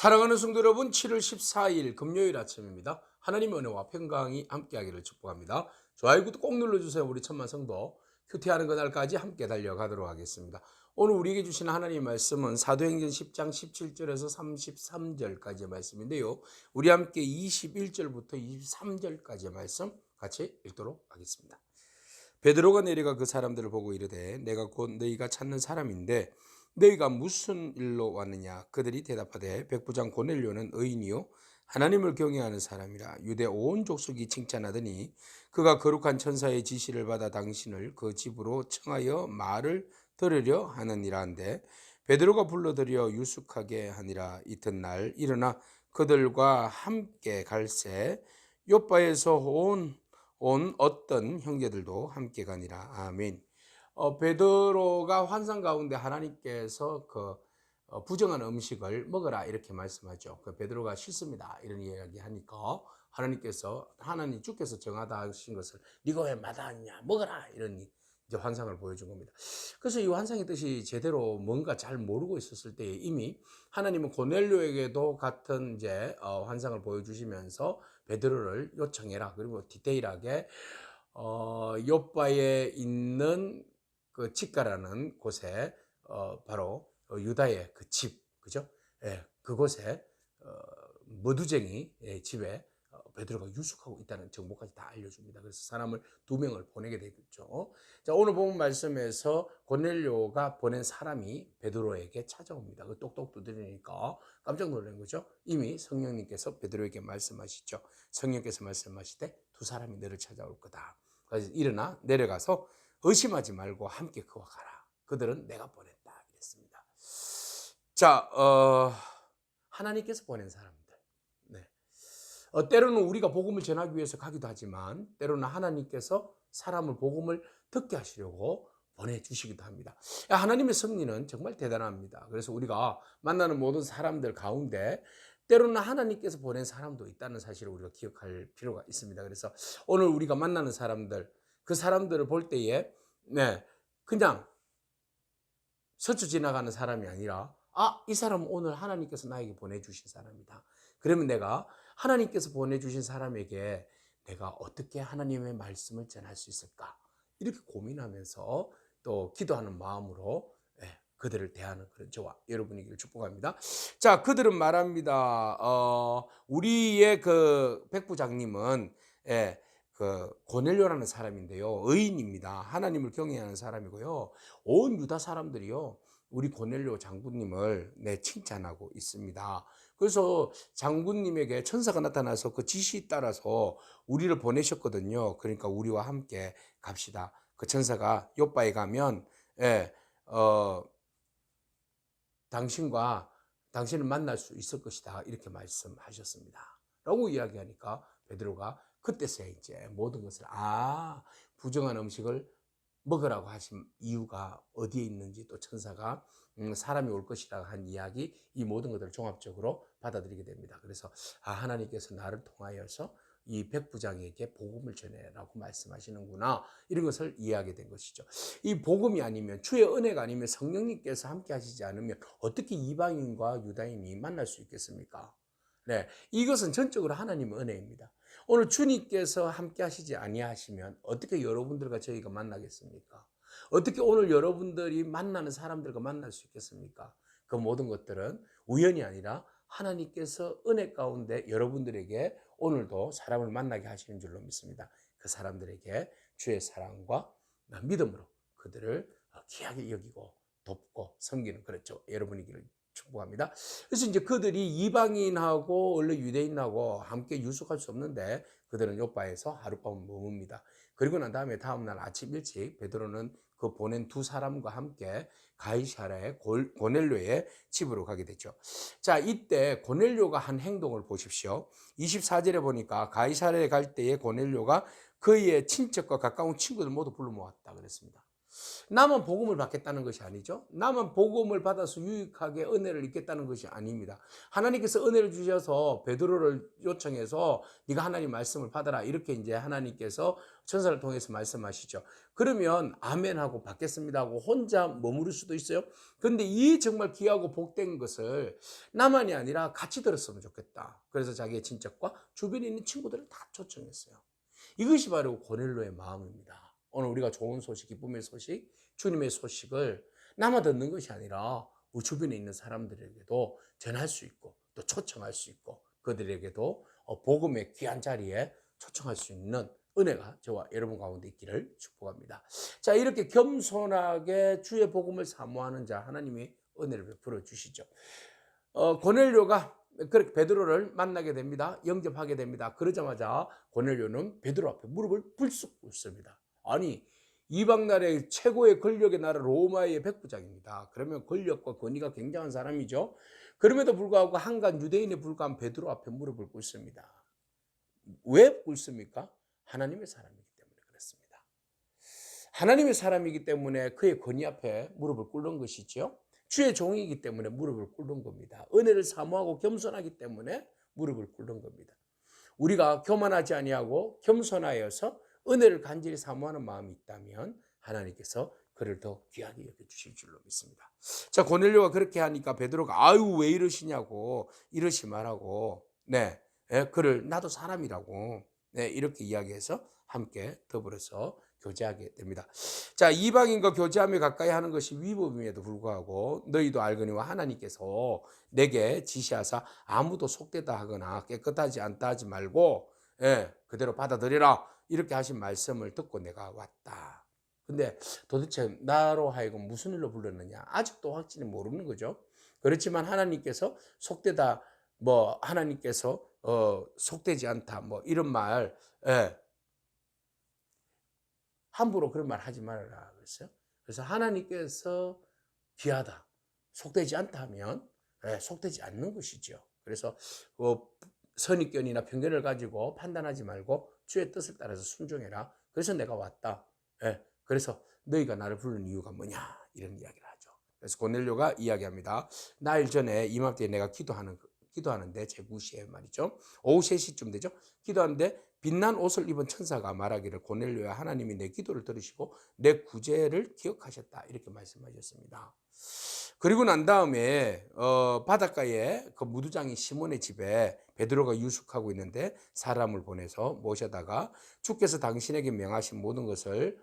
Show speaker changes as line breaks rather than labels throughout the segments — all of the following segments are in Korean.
사랑하는 성도 여러분, 7월 14일 금요일 아침입니다. 하나님의 은혜와 평강이 함께하기를 축복합니다. 좋아요, 구독 꼭 눌러주세요. 우리 천만 성도 큐티하는 그날까지 함께 달려가도록 하겠습니다. 오늘 우리에게 주신 하나님의 말씀은 사도행전 10장 17절에서 33절까지의 말씀인데요. 우리 함께 21절부터 23절까지의 말씀 같이 읽도록 하겠습니다. 베드로가 내려가 그 사람들을 보고 이르되 내가 곧 너희가 찾는 사람인데 너희가 무슨 일로 왔느냐. 그들이 대답하되 백부장 고넬료는 의인이요 하나님을 경외하는 사람이라 유대 온 족속이 칭찬하더니 그가 거룩한 천사의 지시를 받아 당신을 그 집으로 청하여 말을 들으려 하느니라 한데 베드로가 불러들여 유숙하게 하니라. 이튿날 일어나 그들과 함께 갈새 요바에서 온 어떤 형제들도 함께 가니라. 아멘. 베드로가 환상 가운데 하나님께서 부정한 음식을 먹어라 이렇게 말씀하죠. 베드로가 싫습니다 이런 이야기 하니까 하나님 주께서 정하다 하신 것을 네가 왜 마다하냐 먹어라 이런 이제 환상을 보여준 겁니다. 그래서 이 환상의 뜻이 제대로 뭔가 잘 모르고 있었을 때에 이미 하나님은 고넬료에게도 같은 이제 환상을 보여주시면서 베드로를 요청해라. 그리고 디테일하게 요바에 있는 그 집가라는 곳에 바로 유다의 그 집, 그죠? 예, 그곳에 머두쟁이 집에 베드로가 유숙하고 있다는 정보까지 다 알려줍니다. 그래서 사람을 2명을 보내게 되겠죠. 자, 오늘 본 말씀에서 고넬료가 보낸 사람이 베드로에게 찾아옵니다. 그 똑똑 두드리니까 깜짝 놀란 거죠. 이미 성령님께서 베드로에게 말씀하시죠. 성령께서 말씀하시되 2사람이 너를 찾아올 거다. 그래서 일어나 내려가서 의심하지 말고 함께 그와 가라. 그들은 내가 보냈다. 이랬습니다. 자, 하나님께서 보낸 사람들. 네. 때로는 우리가 복음을 전하기 위해서 가기도 하지만 때로는 하나님께서 사람을 복음을 듣게 하시려고 보내주시기도 합니다. 하나님의 섭리는 정말 대단합니다. 그래서 우리가 만나는 모든 사람들 가운데 때로는 하나님께서 보낸 사람도 있다는 사실을 우리가 기억할 필요가 있습니다. 그래서 오늘 우리가 만나는 사람들, 그 사람들을 볼 때에 그냥 스쳐 지나가는 사람이 아니라 이 사람은 오늘 하나님께서 나에게 보내주신 사람이다. 그러면 내가 하나님께서 보내주신 사람에게 내가 어떻게 하나님의 말씀을 전할 수 있을까? 이렇게 고민하면서 또 기도하는 마음으로 그들을 대하는 그런 저와 여러분이기를 축복합니다. 자, 그들은 말합니다. 우리의 그 백부장님은 그 고넬료라는 사람인데요. 의인입니다. 하나님을 경외하는 사람이고요. 온 유다 사람들이요. 우리 고넬료 장군님을 칭찬하고 있습니다. 그래서 장군님에게 천사가 나타나서 그 지시 따라서 우리를 보내셨거든요. 그러니까 우리와 함께 갑시다. 그 천사가 요바에 가면 당신을 만날 수 있을 것이다. 이렇게 말씀하셨습니다. 라고 이야기하니까 베드로가 그때서야 이제 모든 것을 부정한 음식을 먹으라고 하신 이유가 어디에 있는지 또 천사가 사람이 올 것이다 한 이야기, 이 모든 것들을 종합적으로 받아들이게 됩니다. 그래서 하나님께서 나를 통하여서 이 백부장에게 복음을 전해라고 말씀하시는구나, 이런 것을 이해하게 된 것이죠. 이 복음이 아니면, 주의 은혜가 아니면, 성령님께서 함께 하시지 않으면 어떻게 이방인과 유다인이 만날 수 있겠습니까? 네, 이것은 전적으로 하나님의 은혜입니다. 오늘 주님께서 함께 하시지 아니하시면 어떻게 여러분들과 저희가 만나겠습니까? 어떻게 오늘 여러분들이 만나는 사람들과 만날 수 있겠습니까? 그 모든 것들은 우연이 아니라 하나님께서 은혜 가운데 여러분들에게 오늘도 사람을 만나게 하시는 줄로 믿습니다. 그 사람들에게 주의 사랑과 믿음으로 그들을 귀하게 여기고 돕고 섬기는, 그렇죠, 여러분이기를 축복합니다. 그래서 이제 그들이 이방인하고 원래 유대인하고 함께 유숙할 수 없는데 그들은 요바에서 하룻밤 머뭅니다. 그리고 난 다음에 다음날 아침 일찍 베드로는 그 보낸 2사람과 함께 가이사랴의 고넬료의 집으로 가게 되죠. 자, 이때 고넬료가 한 행동을 보십시오. 24절에 보니까 가이사랴에 갈 때에 고넬료가 그의 친척과 가까운 친구들 모두 불러 모았다 그랬습니다. 나만 복음을 받겠다는 것이 아니죠. 나만 복음을 받아서 유익하게 은혜를 입겠다는 것이 아닙니다. 하나님께서 은혜를 주셔서 베드로를 요청해서 네가 하나님 말씀을 받아라 이렇게 이제 하나님께서 천사를 통해서 말씀하시죠. 그러면 아멘하고 받겠습니다 하고 혼자 머무를 수도 있어요. 그런데 이 정말 귀하고 복된 것을 나만이 아니라 같이 들었으면 좋겠다. 그래서 자기의 친척과 주변에 있는 친구들을 다 초청했어요. 이것이 바로 고넬로의 마음입니다. 오늘 우리가 좋은 소식, 기쁨의 소식, 주님의 소식을 나만 듣는 것이 아니라 우리 주변에 있는 사람들에게도 전할 수 있고 또 초청할 수 있고 그들에게도 복음의 귀한 자리에 초청할 수 있는 은혜가 저와 여러분 가운데 있기를 축복합니다. 자, 이렇게 겸손하게 주의 복음을 사모하는 자 하나님이 은혜를 베풀어 주시죠. 고넬료가 그렇게 베드로를 만나게 됩니다. 영접하게 됩니다. 그러자마자 고넬료는 베드로 앞에 무릎을 불쑥 꿇습니다. 아니, 이방 나라의 최고의 권력의 나라 로마의 백부장입니다. 그러면 권력과 권위가 굉장한 사람이죠. 그럼에도 불구하고 한간 유대인에 불과한 베드로 앞에 무릎을 꿇습니다. 왜 꿇습니까? 하나님의 사람이기 때문에 그렇습니다. 하나님의 사람이기 때문에 그의 권위 앞에 무릎을 꿇는 것이죠. 주의 종이기 때문에 무릎을 꿇는 겁니다. 은혜를 사모하고 겸손하기 때문에 무릎을 꿇는 겁니다. 우리가 교만하지 아니하고 겸손하여서 은혜를 간절히 사모하는 마음이 있다면 하나님께서 그를 더 귀하게 여겨주실 줄로 믿습니다. 자, 고넬료가 그렇게 하니까 베드로가 아유 왜 이러시냐고 이러시 말하고 그를 나도 사람이라고 이렇게 이야기해서 함께 더불어서 교제하게 됩니다. 자, 이방인과 교제하며 가까이 하는 것이 위법임에도 불구하고 너희도 알거니와 하나님께서 내게 지시하사 아무도 속되다 하거나 깨끗하지 않다 하지 말고 그대로 받아들여라 이렇게 하신 말씀을 듣고 내가 왔다. 근데 도대체 나로 하여금 무슨 일로 불렀느냐 아직도 확실히 모르는 거죠. 그렇지만 하나님께서 속되다 하나님께서 속되지 않다 이런 말 함부로 그런 말 하지 말아라 그랬어요. 그래서 하나님께서 귀하다, 속되지 않다 하면 속되지 않는 것이죠. 그래서 선입견이나 편견을 가지고 판단하지 말고 주의 뜻을 따라서 순종해라. 그래서 내가 왔다. 그래서 너희가 나를 부르는 이유가 뭐냐 이런 이야기를 하죠. 그래서 고넬료가 이야기합니다. 나일 전에 이맘때에 내가 기도하는데 제9시에 말이죠. 오후 3시쯤 되죠. 기도하는데 빛난 옷을 입은 천사가 말하기를 고넬료야 하나님이 내 기도를 들으시고 내 구제를 기억하셨다 이렇게 말씀하셨습니다. 그리고 난 다음에 바닷가에 그 무두장인 시몬의 집에 베드로가 유숙하고 있는데 사람을 보내서 모셔다가 주께서 당신에게 명하신 모든 것을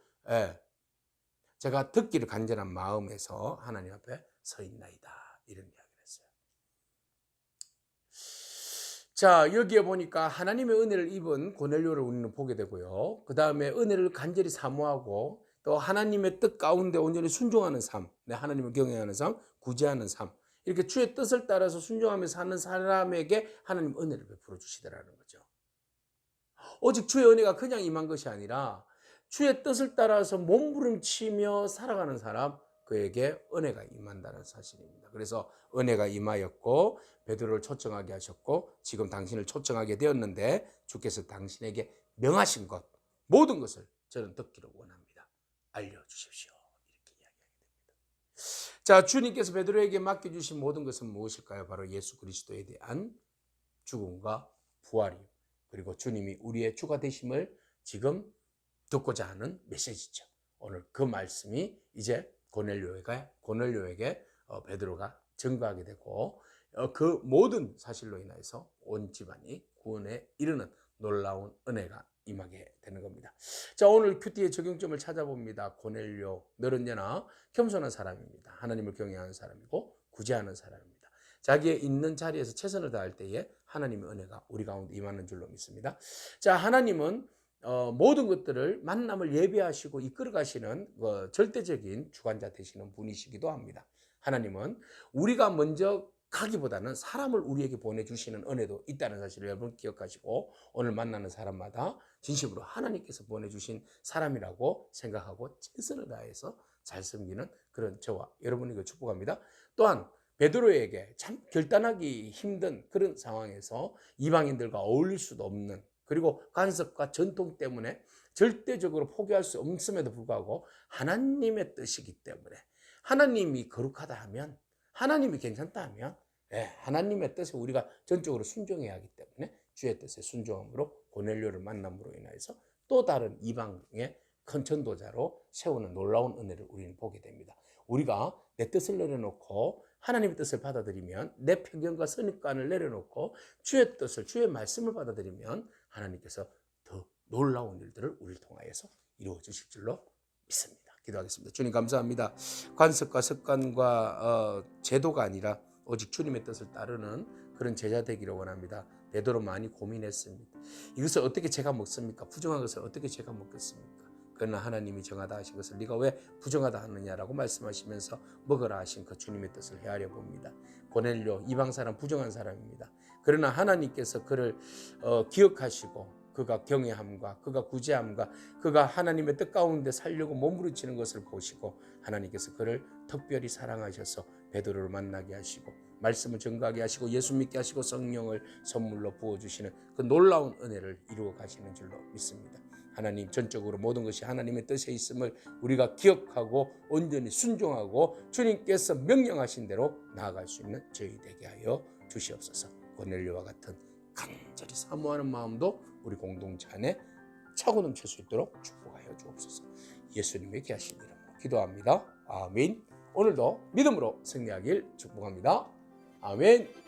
제가 듣기를 간절한 마음에서 하나님 앞에 서 있나이다 이런 이야기를 했어요. 자, 여기에 보니까 하나님의 은혜를 입은 고넬료를 우리는 보게 되고요. 그 다음에 은혜를 간절히 사모하고 또 하나님의 뜻 가운데 온전히 순종하는 삶, 하나님을 경외하는 삶, 구제하는 삶, 이렇게 주의 뜻을 따라서 순종하며 사는 사람에게 하나님 은혜를 베풀어 주시더라는 거죠. 오직 주의 은혜가 그냥 임한 것이 아니라 주의 뜻을 따라서 몸부림치며 살아가는 사람, 그에게 은혜가 임한다는 사실입니다. 그래서 은혜가 임하였고 베드로를 초청하게 하셨고 지금 당신을 초청하게 되었는데 주께서 당신에게 명하신 것 모든 것을 저는 듣기를 원합니다. 알려주십시오. 이렇게 이야기하게 됩니다. 자, 주님께서 베드로에게 맡겨주신 모든 것은 무엇일까요? 바로 예수 그리스도에 대한 죽음과 부활이요. 그리고 주님이 우리의 주가 되심을 지금 듣고자 하는 메시지죠. 오늘 그 말씀이 이제 고넬료에게 베드로가 증거하게 되고 그 모든 사실로 인해서 온 집안이 구원에 이르는 놀라운 은혜가 임하게 되는 겁니다. 자, 오늘 큐티의 적용점을 찾아봅니다. 고넬료, 너는 언제나 겸손한 사람입니다. 하나님을 경외하는 사람이고 구제하는 사람입니다. 자기의 있는 자리에서 최선을 다할 때에 하나님의 은혜가 우리 가운데 임하는 줄로 믿습니다. 자, 하나님은 모든 것들을 만남을 예배하시고 이끌어 가시는 절대적인 주관자 되시는 분이시기도 합니다. 하나님은 우리가 먼저 가기보다는 사람을 우리에게 보내주시는 은혜도 있다는 사실을 여러분 기억하시고 오늘 만나는 사람마다 진심으로 하나님께서 보내주신 사람이라고 생각하고 최선을 다해서 잘 섬기는 그런 저와 여러분에게 축복합니다. 또한 베드로에게 참 결단하기 힘든 그런 상황에서 이방인들과 어울릴 수도 없는 그리고 관습과 전통 때문에 절대적으로 포기할 수 없음에도 불구하고 하나님의 뜻이기 때문에 하나님이 거룩하다 하면 하나님이 괜찮다 하면 하나님의 뜻에 우리가 전적으로 순종해야 하기 때문에 주의 뜻에 순종함으로 고넬료를 만남으로 인해서 또 다른 이방의 큰 전도자로 세우는 놀라운 은혜를 우리는 보게 됩니다. 우리가 내 뜻을 내려놓고 하나님의 뜻을 받아들이면 내 편견과 선입관을 내려놓고 주의 뜻을 주의 말씀을 받아들이면 하나님께서 더 놀라운 일들을 우리를 통하여서 이루어 주실 줄로 믿습니다. 기도하겠습니다. 주님 감사합니다. 관습과 습관과 제도가 아니라 오직 주님의 뜻을 따르는 그런 제자 되기를 원합니다. 되도록 많이 고민했습니다. 이것을 어떻게 제가 먹습니까? 부정한 것을 어떻게 제가 먹겠습니까? 그러나 하나님이 정하다 하신 것을 네가 왜 부정하다 하느냐라고 말씀하시면서 먹으라 하신 그 주님의 뜻을 헤아려 봅니다. 고넬료 이방 사람 부정한 사람입니다. 그러나 하나님께서 그를 기억하시고 그가 경외함과 그가 구제함과 그가 하나님의 뜻 가운데 살려고 몸부림치는 것을 보시고 하나님께서 그를 특별히 사랑하셔서 베드로를 만나게 하시고 말씀을 증거하게 하시고 예수 믿게 하시고 성령을 선물로 부어주시는 그 놀라운 은혜를 이루어 가시는 줄로 믿습니다. 하나님 전적으로 모든 것이 하나님의 뜻에 있음을 우리가 기억하고 온전히 순종하고 주님께서 명령하신 대로 나아갈 수 있는 저희 되게 하여 주시옵소서. 고넬료와 같은 간절히 사모하는 마음도 우리 공동체 안에 차고 넘칠 수 있도록 축복하여 주옵소서. 예수님의 귀하신 이름으로 기도합니다. 아멘. 오늘도 믿음으로 승리하길 축복합니다. 아멘.